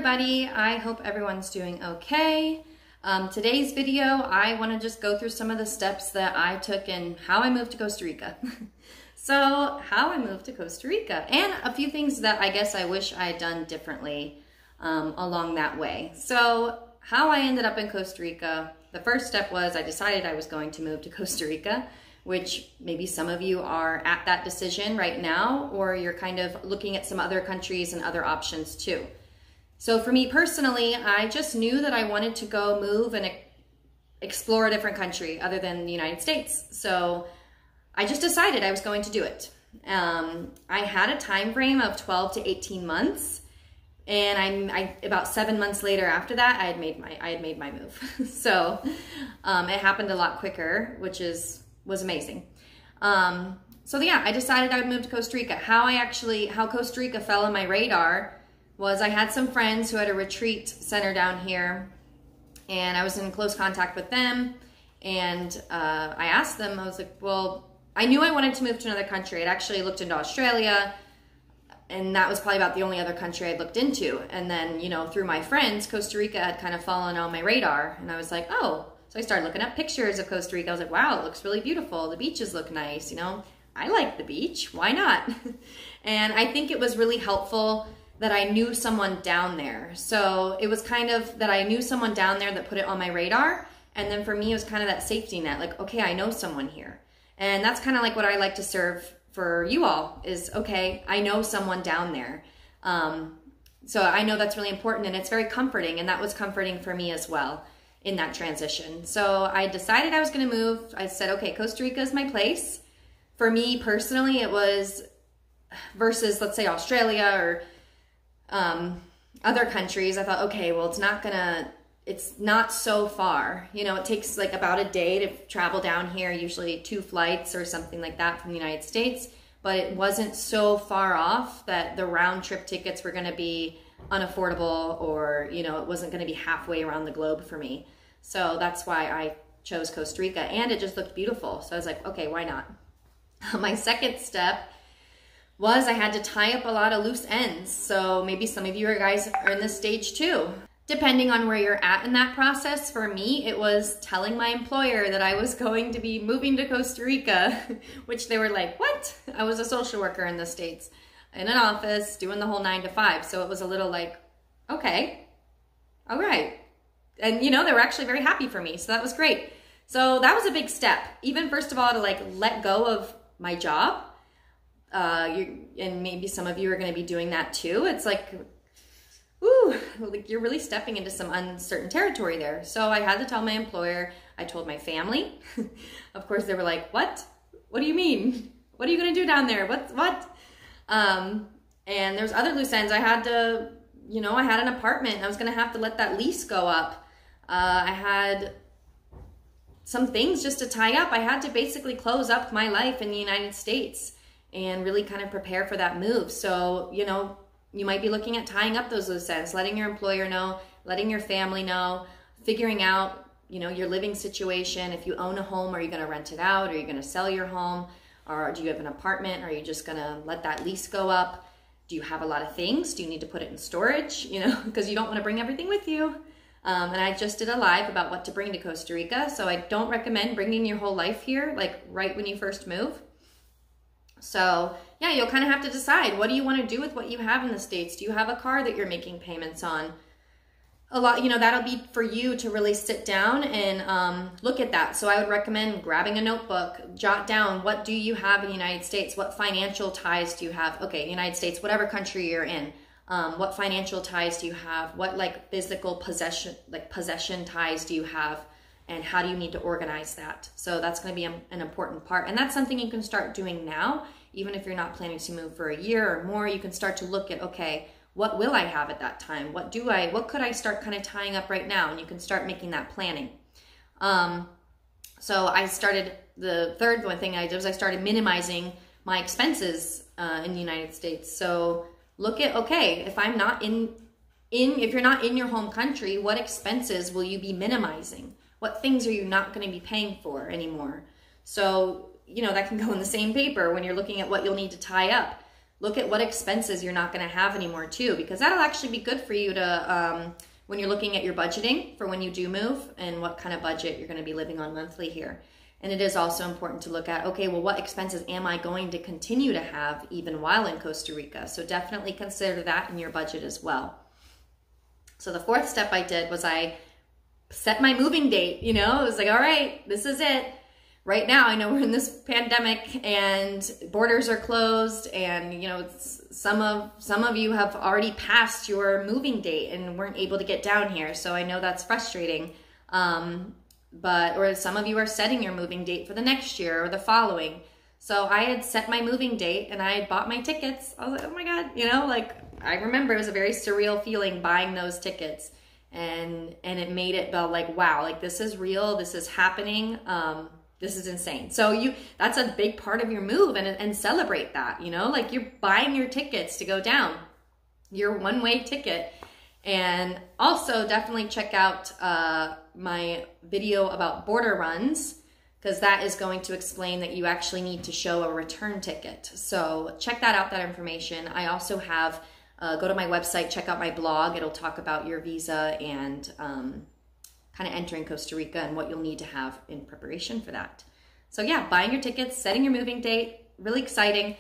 everybody, I hope everyone's doing okay. Today's video, I want to just go through some of the steps that I took and how I moved to Costa Rica. So how I moved to Costa Rica and a few things that I guess I wish I had done differently along that way. So how I ended up in Costa Rica, the first step was I decided I was going to move to Costa Rica, which maybe some of you are at that decision right now, or you're kind of looking at some other countries and other options too. So for me personally, I just knew that I wanted to go move and explore a different country other than the United States. So I just decided I was going to do it. I had a time frame of 12 to 18 months. And about 7 months later after that, I had made my move. So it happened a lot quicker, which was amazing. So yeah, I decided I would move to Costa Rica. How Costa Rica fell on my radar was I had some friends who had a retreat center down here, and I was in close contact with them. And I asked them, I was like, well, I knew I wanted to move to another country. I'd actually looked into Australia, and that was probably about the only other country I'd looked into. And then, you know, through my friends, Costa Rica had kind of fallen on my radar. And I was like, oh. So I started looking up pictures of Costa Rica. I was like, wow, it looks really beautiful. The beaches look nice, you know. I like the beach. Why not? And I think it was really helpful that I knew someone down there. So it was kind of that I knew someone down there that put it on my radar. And then for me, it was kind of that safety net. Like, okay, I know someone here. And that's kind of like what I like to serve for you all is, okay, I know someone down there. So I know that's really important, and it's very comforting, and that was comforting for me as well in that transition. So I decided I was going to move. I said, okay, Costa Rica is my place. For me personally, it was versus, let's say, Australia or other countries. I thought, okay, well, it's not so far. You know, it takes like about a day to travel down here, usually 2 flights or something like that from the United States. But it wasn't so far off that the round trip tickets were going to be unaffordable, or, you know, it wasn't going to be halfway around the globe for me. So that's why I chose Costa Rica, and it just looked beautiful. So I was like, okay, why not? My second step was I had to tie up a lot of loose ends. So maybe some of you guys are in this stage too. Depending on where you're at in that process, for me, it was telling my employer that I was going to be moving to Costa Rica, which they were like, what? I was a social worker in the States in an office doing the whole 9 to 5. So it was a little like, okay, all right. And you know, they were actually very happy for me. So that was great. So that was a big step. Even first of all, to like let go of my job. And maybe some of you are going to be doing that too. It's like, ooh, like you're really stepping into some uncertain territory there. So I had to tell my employer. I told my family. Of course, they were like, what? What do you mean? What are you going to do down there? What? And there's other loose ends. I had to, you know, I had an apartment, and I was going to have to let that lease go up. I had some things just to tie up. I had to basically close up my life in the United States and really kind of prepare for that move. So, you know, you might be looking at tying up those loose ends, letting your employer know, letting your family know, figuring out, you know, your living situation. If you own a home, are you going to rent it out? Are you going to sell your home? Or do you have an apartment? Are you just going to let that lease go up? Do you have a lot of things? Do you need to put it in storage? You know, because you don't want to bring everything with you. And I just did a live about what to bring to Costa Rica. So I don't recommend bringing your whole life here, like right when you first move. So yeah, you'll kind of have to decide, what do you want to do with what you have in the States? Do you have a car that you're making payments on? A lot, you know, that'll be for you to really sit down and look at that. So I would recommend grabbing a notebook, jot down, what do you have in the United States? What financial ties do you have? Okay, United States, whatever country you're in. What financial ties do you have? What like physical possession ties do you have? And how do you need to organize that? So that's going to be an important part. And that's something you can start doing now. Even if you're not planning to move for a year or more, you can start to look at, okay, what will I have at that time? What could I start kind of tying up right now? And you can start making that planning. So I started, the third one thing I did was I started minimizing my expenses in the United States. So look at, okay, if I'm not if you're not in your home country, what expenses will you be minimizing? What things are you not going to be paying for anymore? So, you know, that can go in the same paper when you're looking at what you'll need to tie up. look at what expenses you're not going to have anymore too, because that'll actually be good for you to, when you're looking at your budgeting for when you do move and what kind of budget you're going to be living on monthly here. And it is also important to look at, okay, well, what expenses am I going to continue to have even while in Costa Rica? So definitely consider that in your budget as well. So the fourth step I did was I set my moving date. You know, it was like, all right, this is it. Right now, I know we're in this pandemic and borders are closed, and you know, some of you have already passed your moving date and weren't able to get down here. So I know that's frustrating. Or some of you are setting your moving date for the next year or the following. So I had set my moving date and I had bought my tickets. I was like, oh my God, you know, like I remember it was a very surreal feeling buying those tickets, and it made it feel like, wow, like this is real, this is happening. This is insane. So that's a big part of your move, and celebrate that, you know, like you're buying your tickets to go down, your one-way ticket. And also definitely check out my video about border runs, because that is going to explain that you actually need to show a return ticket. So check that out, that information. I also have, go to my website, check out my blog. It'll talk about your visa and kind of entering Costa Rica and what you'll need to have in preparation for that. So yeah, buying your tickets, setting your moving date, really exciting.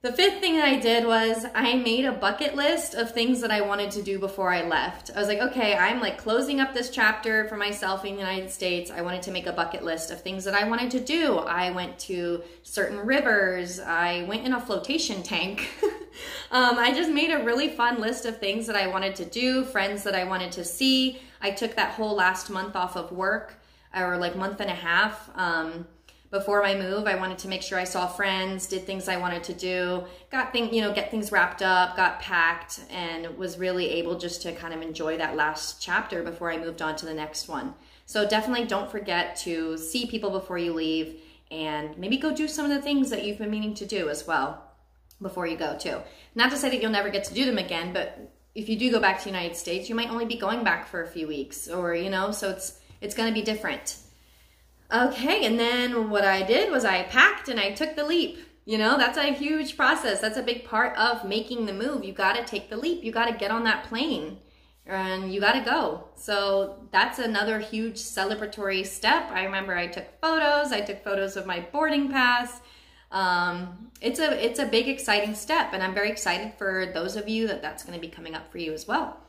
The fifth thing that I did was I made a bucket list of things that I wanted to do before I left. I was like, okay, I'm like closing up this chapter for myself in the United States. I wanted to make a bucket list of things that I wanted to do. I went to certain rivers. I went in a flotation tank. I just made a really fun list of things that I wanted to do, friends that I wanted to see. I took that whole last month off of work, or like month and a half. Before my move, I wanted to make sure I saw friends, did things I wanted to do, get things wrapped up, got packed, and was really able just to kind of enjoy that last chapter before I moved on to the next one. So definitely don't forget to see people before you leave, and maybe go do some of the things that you've been meaning to do as well before you go too. Not to say that you'll never get to do them again, but if you do go back to the United States, you might only be going back for a few weeks, or, you know, so it's going to be different. Okay, and then what I did was I packed and I took the leap. You know, that's a huge process. That's a big part of making the move. You got to take the leap. You got to get on that plane and you got to go. So that's another huge celebratory step. I remember I took photos. I took photos of my boarding pass. It's a big, exciting step, and I'm very excited for those of you that's going to be coming up for you as well.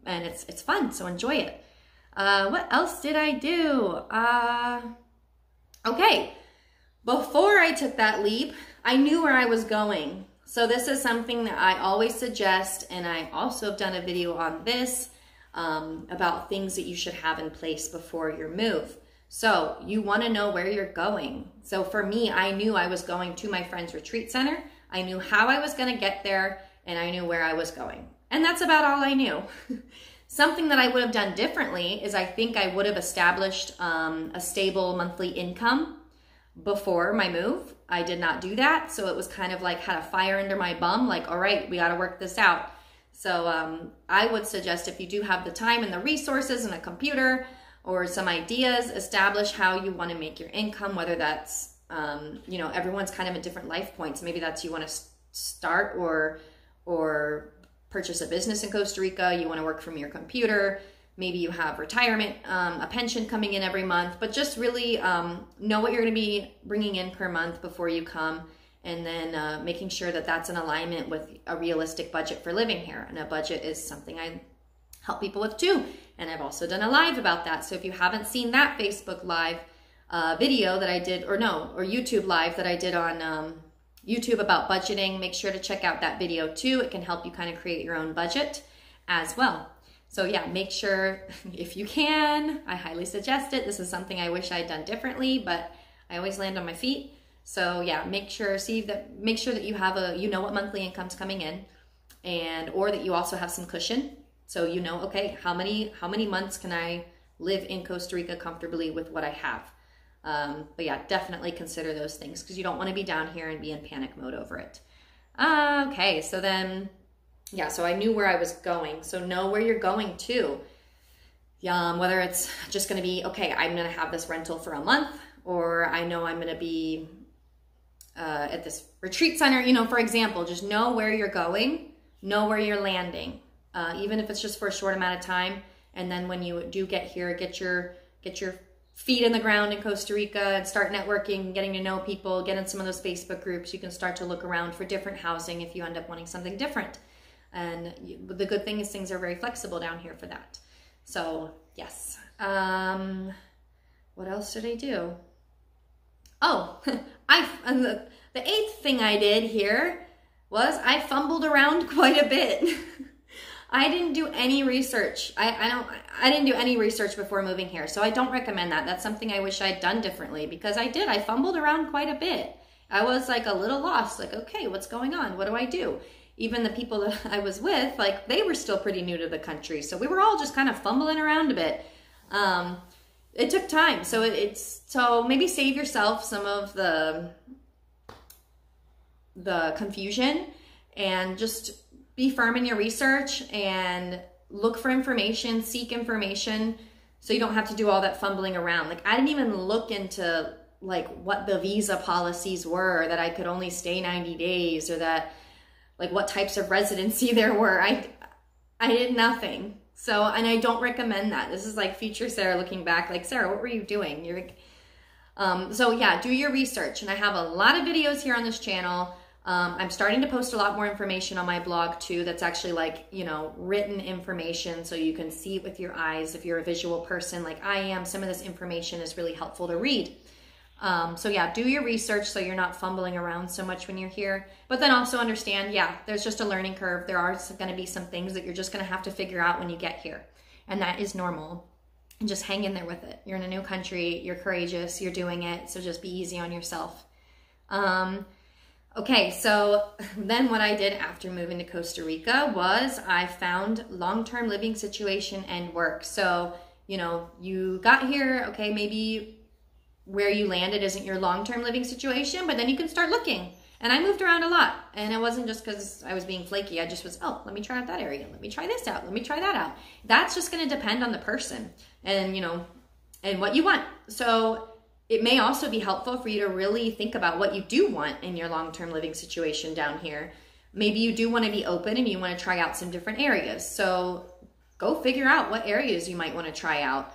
And it's fun, so enjoy it. What else did I do? Okay, before I took that leap, I knew where I was going. So this is something that I always suggest, and I also have done a video on this about things that you should have in place before your move. So you want to know where you're going. So for me, I knew I was going to my friend's retreat center. I knew how I was going to get there, and I knew where I was going. And that's about all I knew. Something that I would have done differently is I think I would have established a stable monthly income before my move. I did not do that. So it was kind of like had a fire under my bum, like, all right, we got to work this out. So I would suggest, if you do have the time and the resources and a computer or some ideas, establish how you want to make your income, whether that's, you know, everyone's kind of at different life points. Maybe that's you want to start or purchase a business in Costa Rica, you want to work from your computer, maybe you have retirement, a pension coming in every month, but just really know what you're going to be bringing in per month before you come, and then making sure that that's in alignment with a realistic budget for living here. And a budget is something I help people with too, and I've also done a live about that. So if you haven't seen that Facebook live video that I did, or YouTube live that I did on YouTube about budgeting, make sure to check out that video too. It can help you kind of create your own budget as well. So yeah, make sure, if you can, I highly suggest it. This is something I wish I'd done differently, but I always land on my feet. So yeah, make sure that you have you know what monthly income's coming in, or that you also have some cushion. So you know, okay, how many months can I live in Costa Rica comfortably with what I have? But yeah, definitely consider those things, because you don't want to be down here and be in panic mode over it. Okay, so then, yeah, so I knew where I was going. So know where you're going to. Whether it's just going to be, okay, I'm going to have this rental for a month, or I know I'm going to be at this retreat center, you know, for example, just know where you're going, know where you're landing, even if it's just for a short amount of time. And then when you do get here, get your feet in the ground in Costa Rica and start networking, getting to know people, get in some of those Facebook groups. You can start to look around for different housing if you end up wanting something different. And the good thing is things are very flexible down here for that. So yes. What else did I do? Oh, the eighth thing I did here was I fumbled around quite a bit. I didn't do any research. I didn't do any research before moving here, so I don't recommend that. That's something I wish I'd done differently, because I fumbled around quite a bit. I was like a little lost, like, okay, what's going on? What do I do? Even the people that I was with, like, they were still pretty new to the country, so we were all just kind of fumbling around a bit. It took time, so maybe save yourself some of the confusion and just be firm in your research and look for information, seek information, so you don't have to do all that fumbling around. Like, I didn't even look into like what the visa policies were, or that I could only stay 90 days, or that like what types of residency there were. I did nothing. So, and I don't recommend that. This is like future Sarah looking back, like, Sarah, what were you doing? You're so yeah, do your research. And I have a lot of videos here on this channel. I'm starting to post a lot more information on my blog too. That's actually like, you know, written information, so you can see it with your eyes. If you're a visual person like I am, some of this information is really helpful to read. So yeah, do your research so you're not fumbling around so much when you're here. But then also understand, yeah, there's just a learning curve. There are going to be some things that you're just going to have to figure out when you get here. And that is normal. And just hang in there with it. You're in a new country. You're courageous. You're doing it. So just be easy on yourself. Okay, so then what I did after moving to Costa Rica was I found long-term living situation and work. So, you know, you got here, okay, maybe where you landed isn't your long-term living situation, but then you can start looking. And I moved around a lot, and it wasn't just because I was being flaky. I just was, oh, let me try out that area. Let me try this out. Let me try that out. That's just going to depend on the person and, you know, and what you want. So it may also be helpful for you to really think about what you do want in your long-term living situation down here. Maybe you do want to be open and you want to try out some different areas. So go figure out what areas you might want to try out.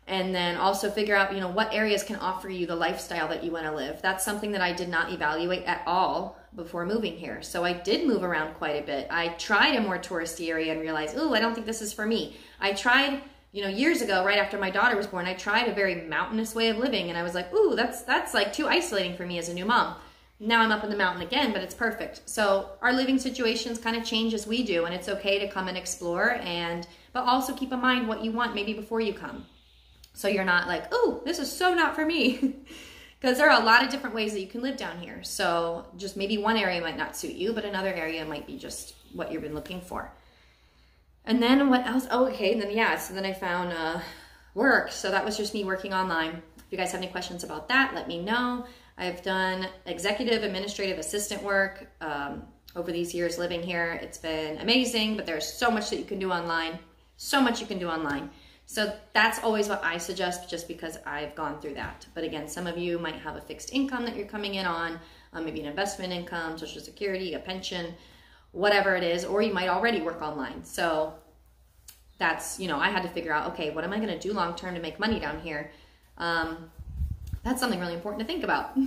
And then also figure out, you know, what areas can offer you the lifestyle that you want to live. That's something that I did not evaluate at all before moving here. So I did move around quite a bit. I tried a more touristy area and realized, oh, I don't think this is for me. I tried, you know, years ago, right after my daughter was born, I tried a very mountainous way of living, and I was like, ooh, that's like too isolating for me as a new mom. Now I'm up in the mountain again, but it's perfect. So our living situations kind of change as we do, and it's okay to come and explore, but also keep in mind what you want maybe before you come. So you're not like, ooh, this is so not for me. Because there are a lot of different ways that you can live down here. So just maybe one area might not suit you, but another area might be just what you've been looking for. And then what else? Oh, okay. And then, yeah, so then I found work. So that was just me working online. If you guys have any questions about that, let me know. I've done executive administrative assistant work over these years living here. It's been amazing, but there's so much that you can do online. So much you can do online. So that's always what I suggest, just because I've gone through that. But again, some of you might have a fixed income that you're coming in on, maybe an investment income, Social Security, a pension, whatever it is, or you might already work online. So that's, you know, I had to figure out, okay, what am I going to do long term to make money down here? That's something really important to think about.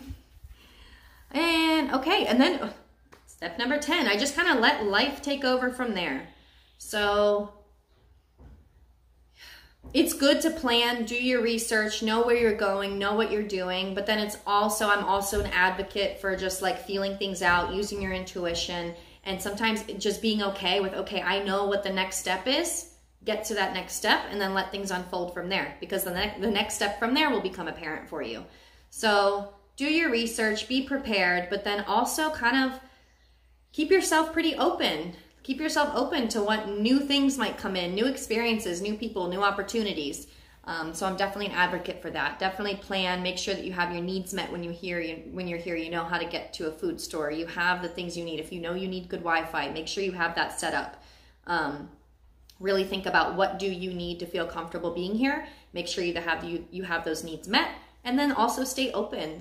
And okay, and then step number 10, I just kind of let life take over from there. So it's good to plan, do your research, know where you're going, know what you're doing, but then it's also, I'm also an advocate for just like feeling things out, using your intuition, and sometimes just being okay with, okay, I know what the next step is, get to that next step, and then let things unfold from there, because the next step from there will become apparent for you. So do your research, be prepared, but then also kind of keep yourself pretty open. Keep yourself open to what new things might come in, new experiences, new people, new opportunities. So I'm definitely an advocate for that. Definitely plan, make sure that you have your needs met when you're here. You know how to get to a food store. You have the things you need. If you know you need good Wi-Fi, make sure you have that set up. Really think about what do you need to feel comfortable being here. Make sure you have those needs met, And then also stay open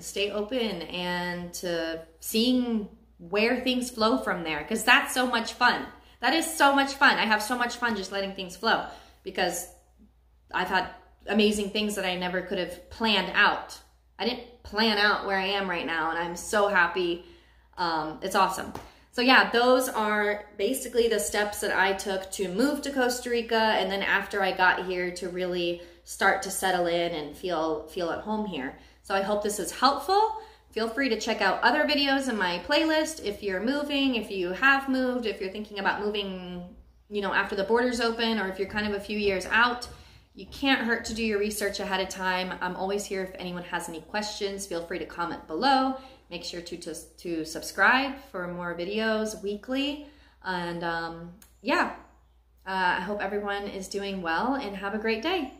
and to seeing where things flow from there, because that's so much fun. That is so much fun. I have so much fun just letting things flow, because I've had amazing things that I never could have planned out. I didn't plan out where I am right now, and I'm so happy. It's awesome. So yeah, those are basically the steps that I took to move to Costa Rica, and then after I got here to really start to settle in and feel at home here. So I hope this is helpful. Feel free to check out other videos in my playlist if you're moving, if you have moved, if you're thinking about moving, you know, after the borders open, or if you're kind of a few years out. You can't hurt to do your research ahead of time. I'm always here if anyone has any questions. Feel free to comment below. Make sure to subscribe for more videos weekly. And yeah, I hope everyone is doing well, and have a great day.